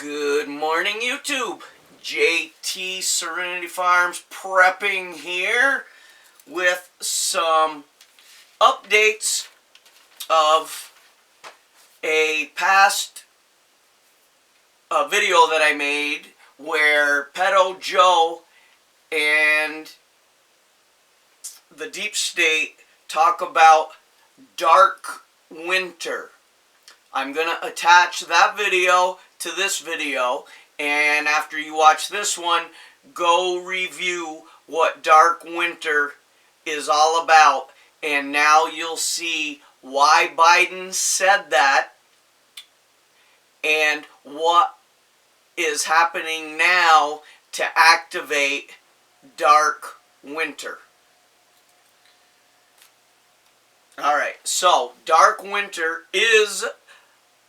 Good morning, YouTube. JT Serenity Farms prepping here with some updates of a past video that I made where Pedo Joe and the Deep State talk about dark winter. I'm going to attach that video to this video, and after you watch this one, go review what dark winter is all about, and now you'll see why Biden said that and what is happening now to activate dark winter. Alright, so dark winter is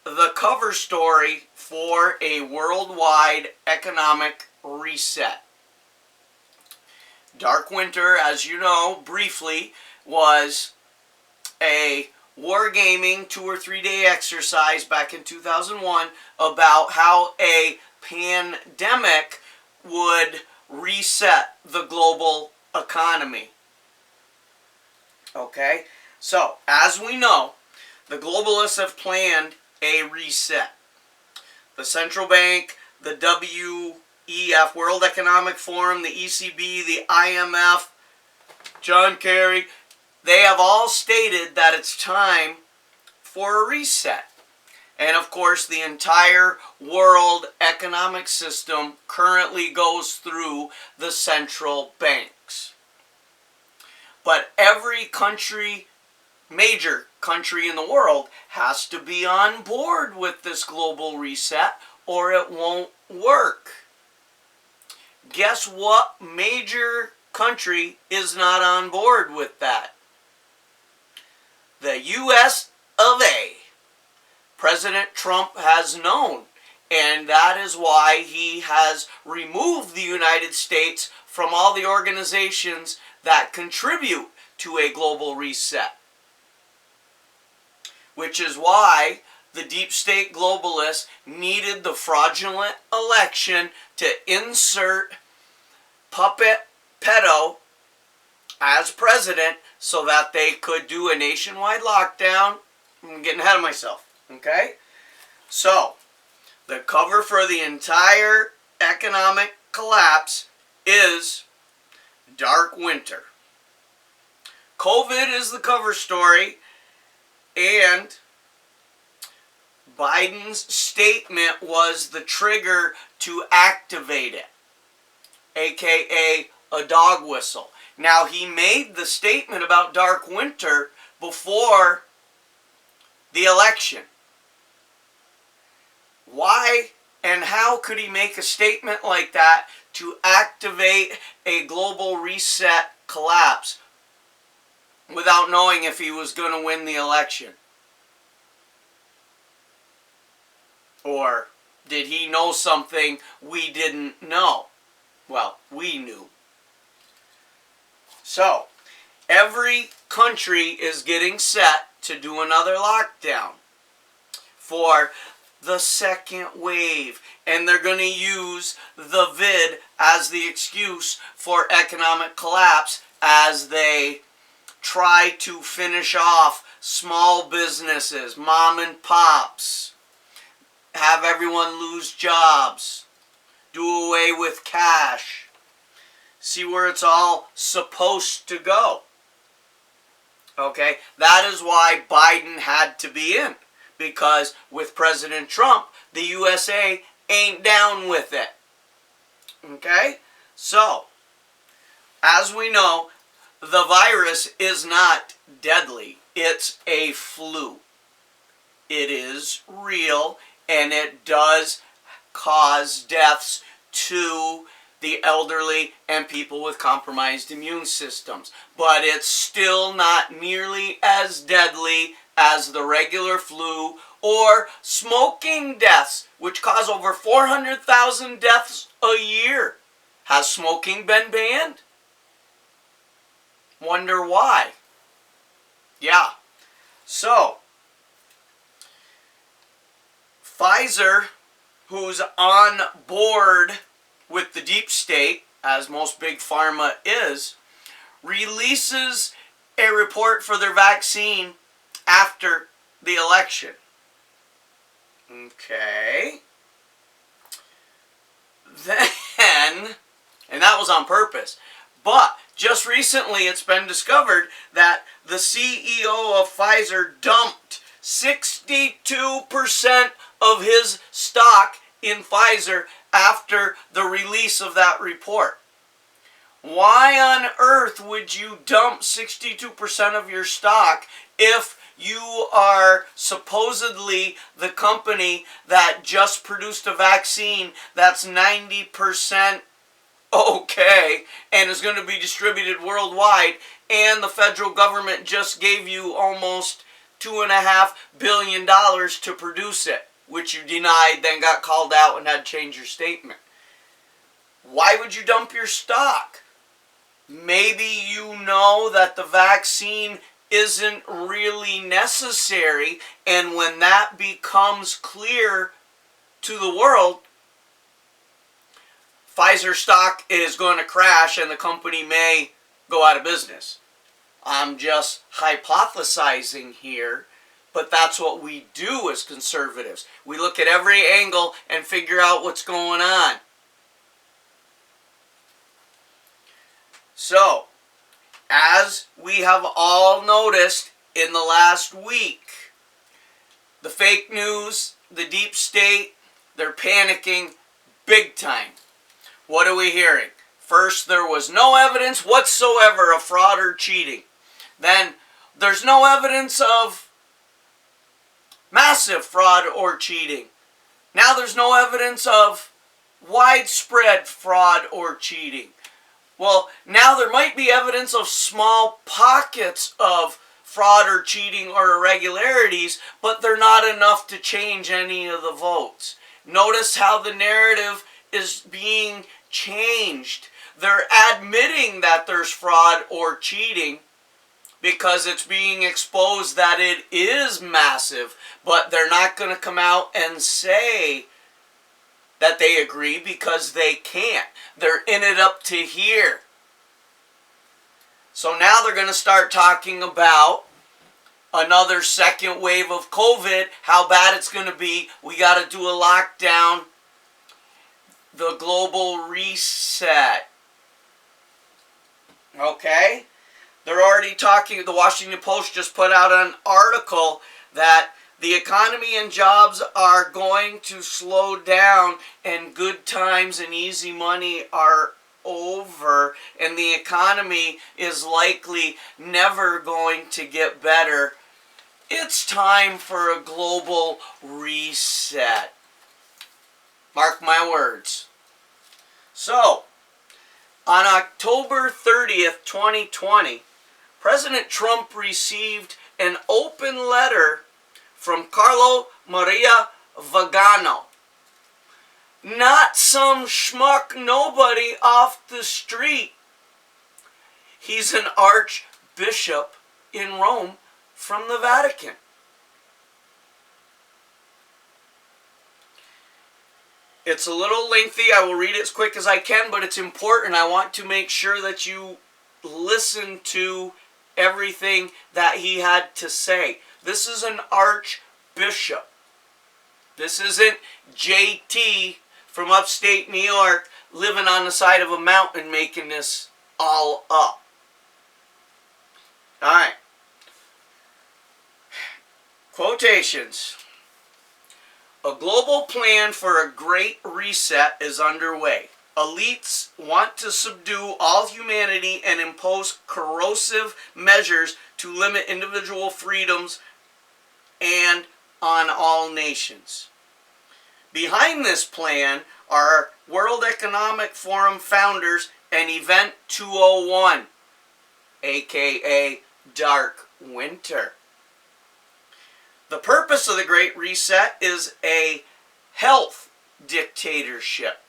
the cover story for a worldwide economic reset. Dark winter, as you know, briefly, was a wargaming 2 or 3 day exercise back in 2001 about how a pandemic would reset the global economy. Okay, so as we know, the globalists have planned a reset. The central bank, the WEF, World Economic Forum, the ECB, the IMF, John Kerry, they have all stated that it's time for a reset. And of course, the entire world economic system currently goes through the central banks. But every country, major country in the world, has to be on board with this global reset or it won't work. Guess what major country is not on board with that? The US of A. President Trump has known, and that is why he has removed the United States from all the organizations that contribute to a global reset. Which is why the deep state globalists needed the fraudulent election to insert puppet Pedo as president so that they could do a nationwide lockdown. I'm getting ahead of myself, okay? So, the cover for the entire economic collapse is dark winter. COVID is the cover story. And Biden's statement was the trigger to activate it, aka a dog whistle. Now, he made the statement about dark winter before the election. Why and how could he make a statement like that to activate a global reset collapse without knowing if he was going to win the election? Or did he know something we didn't know? Well, we knew. So, every country is getting set to do another lockdown for the second wave. And they're going to use the vid as the excuse for economic collapse as they try to finish off small businesses, mom and pops, have everyone lose jobs, do away with cash, see where it's all supposed to go. Okay, that is why Biden had to be in, because with President Trump, the USA ain't down with it. Okay, so as we know, the virus is not deadly. It's a flu. It is real, and it does cause deaths to the elderly and people with compromised immune systems. But it's still not nearly as deadly as the regular flu or smoking deaths, which cause over 400,000 deaths a year. Has smoking been banned? Wonder why? Yeah. So, Pfizer, who's on board with the deep state, as most big pharma is, releases a report for their vaccine after the election. Okay. Then, and that was on purpose, but just recently it's been discovered that the CEO of Pfizer dumped 62% of his stock in Pfizer after the release of that report. Why on earth would you dump 62% of your stock if you are supposedly the company that just produced a vaccine that's 90% okay and is going to be distributed worldwide, and the federal government just gave you almost $2.5 billion to produce it, which you denied, then got called out and had to change your statement? Why would you dump your stock? Maybe you know that the vaccine isn't really necessary, and when that becomes clear to the world, Pfizer stock is going to crash and the company may go out of business. I'm just hypothesizing here, but that's what we do as conservatives. We look at every angle and figure out what's going on. So, as we have all noticed in the last week, the fake news, the deep state, they're panicking big time. What are we hearing? First, there was no evidence whatsoever of fraud or cheating. Then, there's no evidence of massive fraud or cheating. Now there's no evidence of widespread fraud or cheating. Well, now there might be evidence of small pockets of fraud or cheating or irregularities, but they're not enough to change any of the votes. Notice how the narrative is being changed. They're admitting that there's fraud or cheating because it's being exposed that it is massive, but they're not going to come out and say that they agree because they can't. They're in it up to here. So now they're going to start talking about another second wave of COVID, how bad it's going to be. We got to do a lockdown, the global reset. Okay? They're already talking, the Washington Post just put out an article that the economy and jobs are going to slow down and good times and easy money are over, and the economy is likely never going to get better. It's time for a global reset. Mark my words. So, on October 30th, 2020, President Trump received an open letter from Carlo Maria Vagano. Not some schmuck nobody off the street. He's an archbishop in Rome from the Vatican. It's a little lengthy. I will read it as quick as I can, but it's important. I want to make sure that you listen to everything that he had to say. This is an archbishop. This isn't JT from upstate New York living on the side of a mountain making this all up. Alright. Quotations. A global plan for a great reset is underway. Elites want to subdue all humanity and impose corrosive measures to limit individual freedoms and on all nations. Behind this plan are World Economic Forum founders and Event 201, aka Dark Winter. The purpose of the Great Reset is a health dictatorship,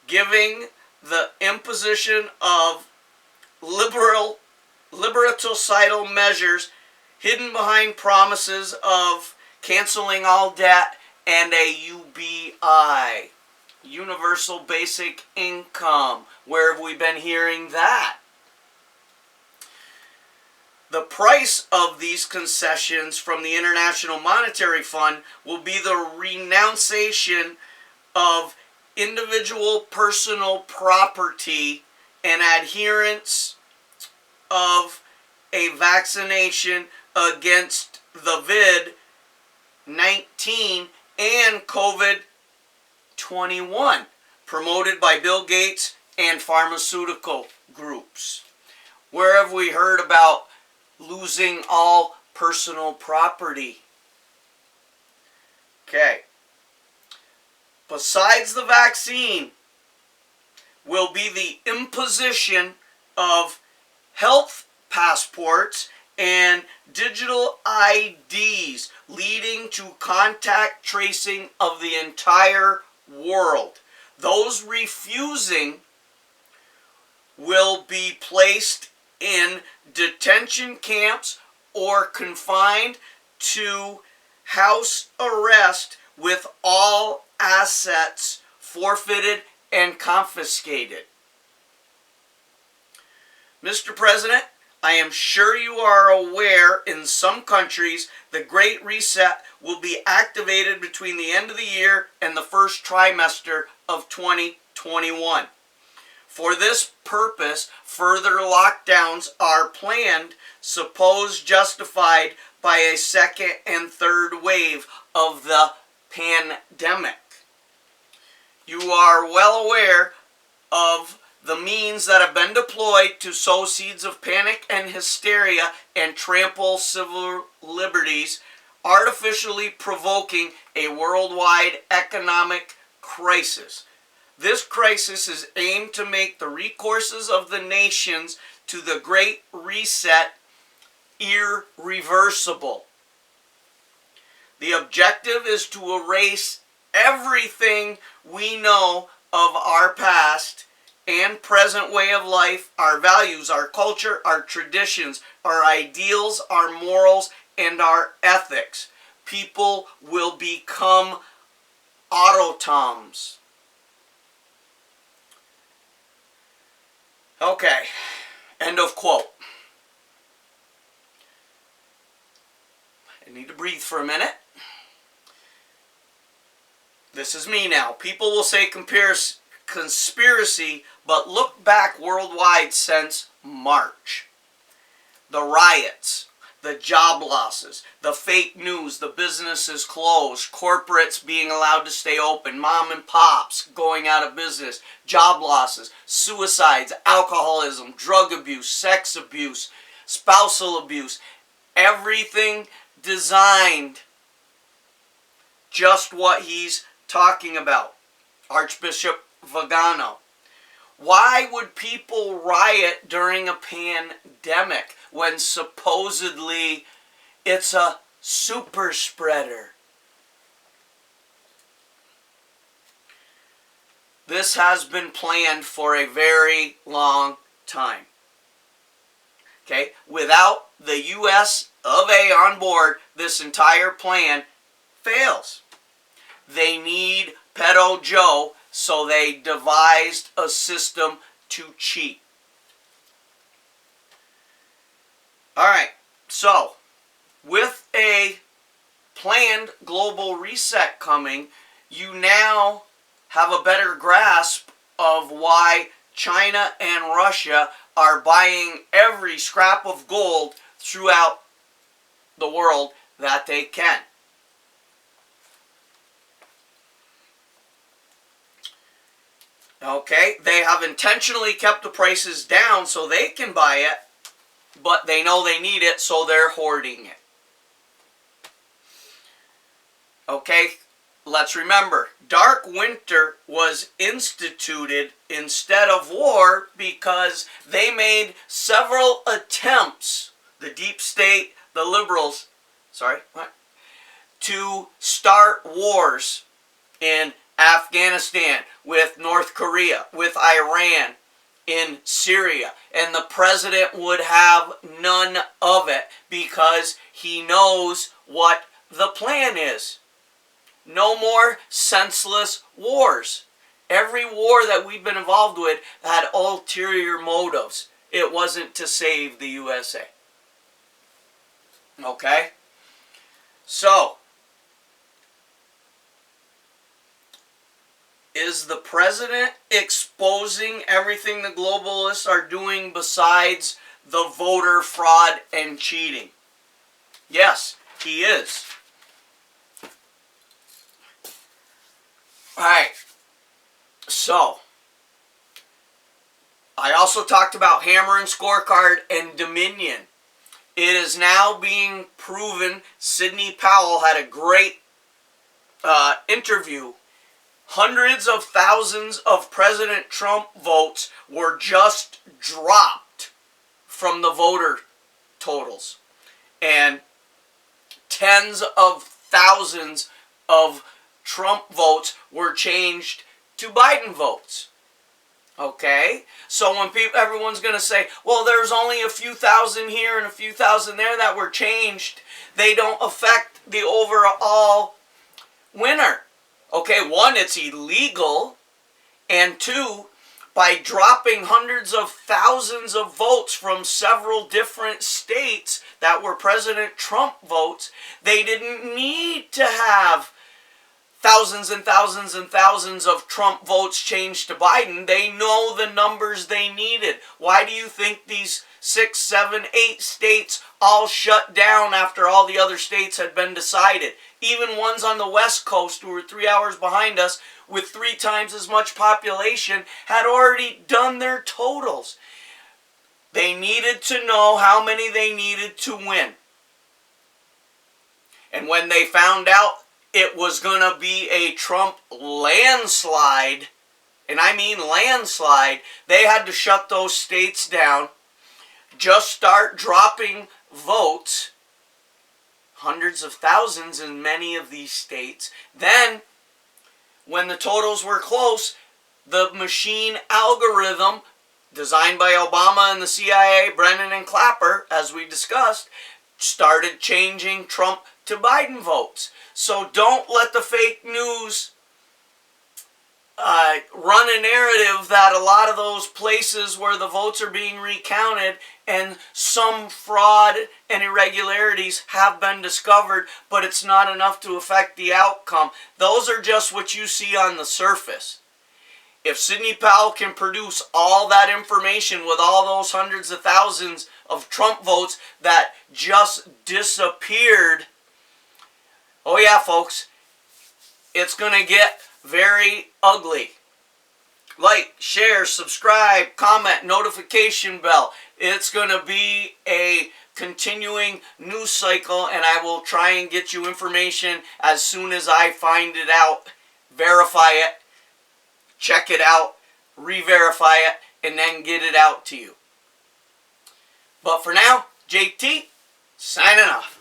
giving the imposition of liberticidal measures hidden behind promises of canceling all debt and a UBI, Universal Basic Income. Where have we been hearing that? The price of these concessions from the International Monetary Fund will be the renunciation of individual personal property and adherence of a vaccination against the COVID-19 and COVID-21 promoted by Bill Gates and pharmaceutical groups. Where have we heard about losing all personal property? Okay. Besides the vaccine will be the imposition of health passports and digital IDs, leading to contact tracing of the entire world. Those refusing will be placed in detention camps or confined to house arrest with all assets forfeited and confiscated. Mr. President, I am sure you are aware in some countries the Great Reset will be activated between the end of the year and the first trimester of 2021. For this purpose, further lockdowns are planned, supposed justified by a second and third wave of the pandemic. You are well aware of the means that have been deployed to sow seeds of panic and hysteria and trample civil liberties, artificially provoking a worldwide economic crisis. This crisis is aimed to make the recourses of the nations to the Great Reset irreversible. The objective is to erase everything we know of our past and present way of life, our values, our culture, our traditions, our ideals, our morals, and our ethics. People will become automatons. Okay, end of quote. I need to breathe for a minute. This is me now. People will say conspiracy, but look back worldwide since March. The riots, the job losses, the fake news, the businesses closed, corporates being allowed to stay open, mom and pops going out of business, job losses, suicides, alcoholism, drug abuse, sex abuse, spousal abuse, everything designed just what he's talking about. Archbishop Vagano. Why would people riot during a pandemic when supposedly it's a super spreader? This has been planned for a very long time. Okay, without the US of A on board, this entire plan fails. They need Pedo Joe, so they devised a system to cheat. Alright, so with a planned global reset coming, you now have a better grasp of why China and Russia are buying every scrap of gold throughout the world that they can. Okay, they have intentionally kept the prices down so they can buy it, but they know they need it, so they're hoarding it. Okay, let's remember, Dark Winter was instituted instead of war because they made several attempts, the deep state, the liberals, to start wars in Afghanistan, with North Korea, with Iran, in Syria. And the president would have none of it because he knows what the plan is. No more senseless wars. Every war that we've been involved with had ulterior motives. It wasn't to save the USA. Okay? So, is the president exposing everything the globalists are doing besides the voter fraud and cheating? Yes, he is. Alright, so, I also talked about Hammer and Scorecard and Dominion. It is now being proven. Sidney Powell had a great interview. Hundreds of thousands of President Trump votes were just dropped from the voter totals. And tens of thousands of Trump votes were changed to Biden votes. Okay? So when everyone's going to say, well, there's only a few thousand here and a few thousand there that were changed, they don't affect the overall winner. Okay, one, it's illegal, and two, by dropping hundreds of thousands of votes from several different states that were President Trump votes, they didn't need to have thousands and thousands and thousands of Trump votes changed to Biden. They know the numbers they needed. Why do you think these 6, 7, 8 states all shut down after all the other states had been decided? Even ones on the West Coast who were 3 hours behind us with 3 times as much population had already done their totals. They needed to know how many they needed to win. And when they found out it was going to be a Trump landslide, and I mean landslide, they had to shut those states down, just start dropping votes, hundreds of thousands in many of these states. Then, when the totals were close, the machine algorithm, designed by Obama and the CIA, Brennan and Clapper, as we discussed, started changing Trump to Biden votes. So don't let the fake news run a narrative that a lot of those places where the votes are being recounted and some fraud and irregularities have been discovered, but it's not enough to affect the outcome. Those are just what you see on the surface. If Sidney Powell can produce all that information with all those hundreds of thousands of Trump votes that just disappeared, oh yeah, folks, it's going to get very ugly. Like, share, subscribe, comment, notification bell. It's going to be a continuing news cycle, and I will try and get you information as soon as I find it out, verify it, check it out, re-verify it, and then get it out to you. But for now, JT, signing off.